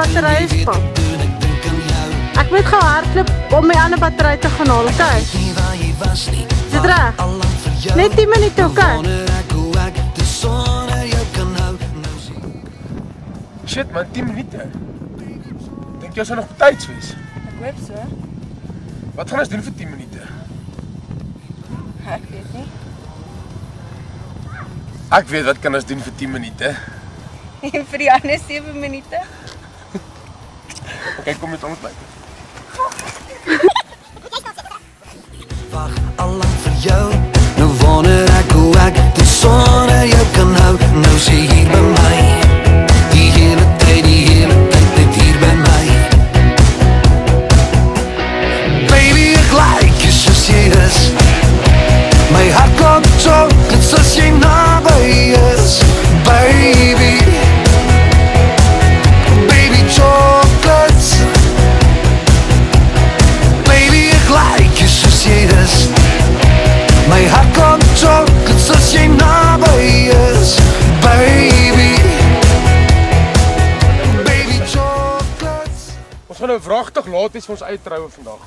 batterye span. Ek moet gou hardloop om my ander battery te gaan haal, okay? Is dit reg? Net 10 minute, okay? Shit man, 10 minute. Dink jy sal nog betyds wees? Ek hoop so. Wat gaan ons doen vir 10 minute? Ek weet nie. Ek weet wat kan ons doen vir 10 minute. En vir die ander 7 minute? Okay, kom met ons by. Wag allang vir jou. Nou wonder ek hoe ek dit sonder jou kan hou. Nou sê jy by my. Die hele tyd net hier by my. Baby, ek like jy soos jy is. My hart klop so, net soos jy naby is. Baby, baby chocolates. Baby, ek like jy soos jy is. My hart klop so, net soos jy naby is. Baby, baby chocolates. Ons gaan nou wragtig laat wees vir ons eie troue vandag.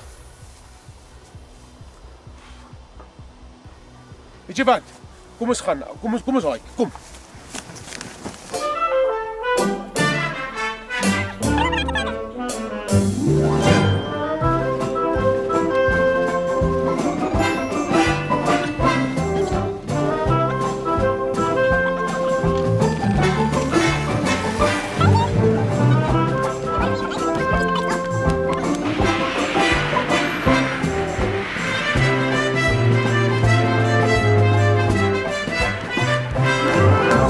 Weet jy wat? Kom ons gaan, kom ons haai, kom.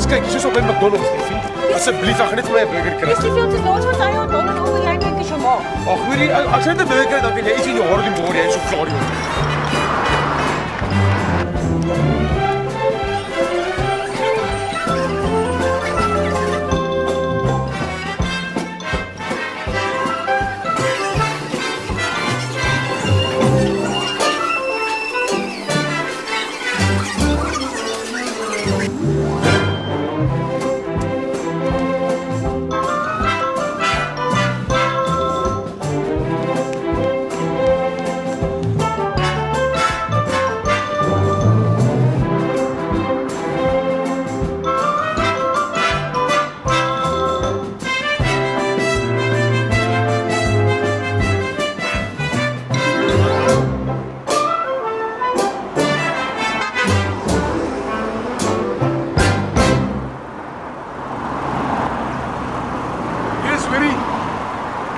Kyk, jy is op by McDonald's, liefie. Asseblief, ek gaan net vir my 'n burger kry. Dis te veel te laat vir daai hotdog en al jy dink is jou ma. Ag, hoorie, as jy net 'n burger kry, dan kan jy iets in jou hart doen, jy is so klaar hier.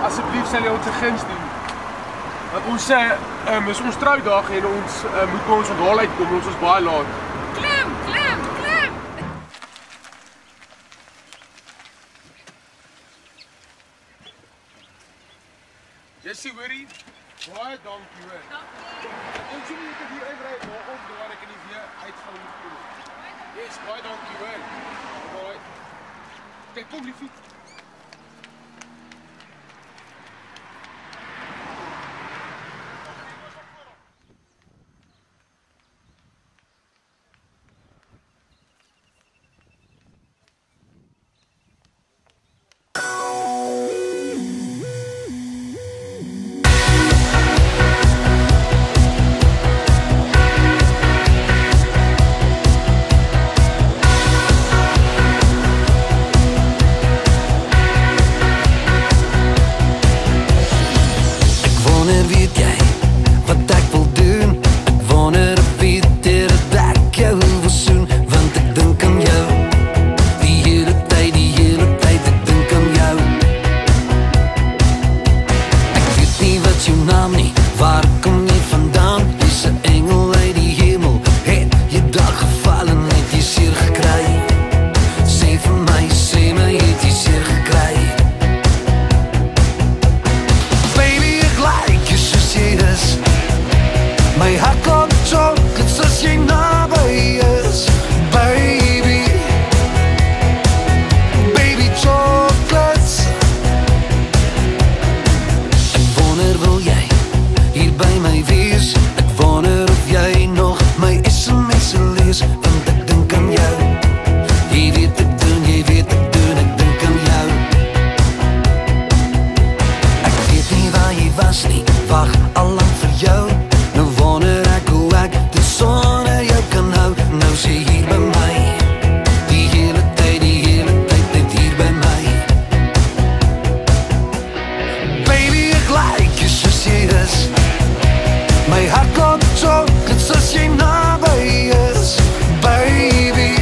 Asseblief sal jy ons 'n guns doen. Want ons is ons troudag en ons moet by ons onthaal uitkom, ons is baie laat. Klim. Jessie, hoorie, baie dankie hoor. Dankie. Ek sien jy kan hier uitry, maar ons daar ek kan nie weer uitval moet kom. Yes, baie dankie hoor. Alright. Kyk, kom liefie. wag al lang vir jou. Nou wonder ek hoe ek dit sonder jou kan hou. Nou sê hier by my, die hele tyd net hier by my. Baby, ek like jy soos jy is. My hart klop chocolates as jy naby is. Baby,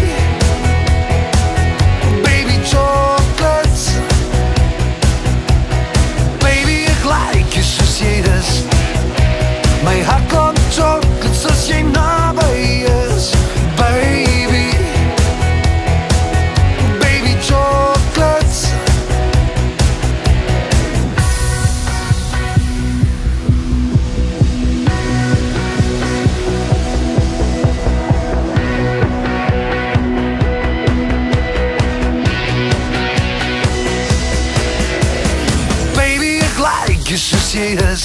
baby chocolates. Baby, ek like jy soos jy is. My hart klop chocolates as jy naby is. Baby, baby chocolates. Baby, ek like jy soos jy is.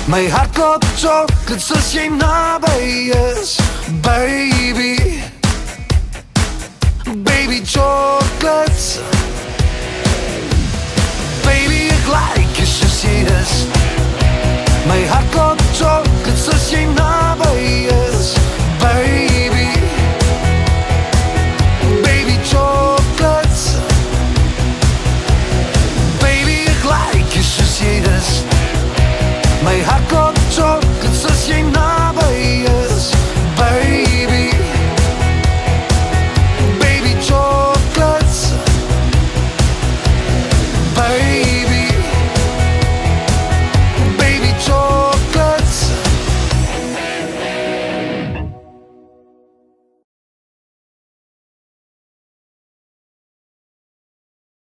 My hart klop chocolates as jy naby is. Baby, baby chocolates.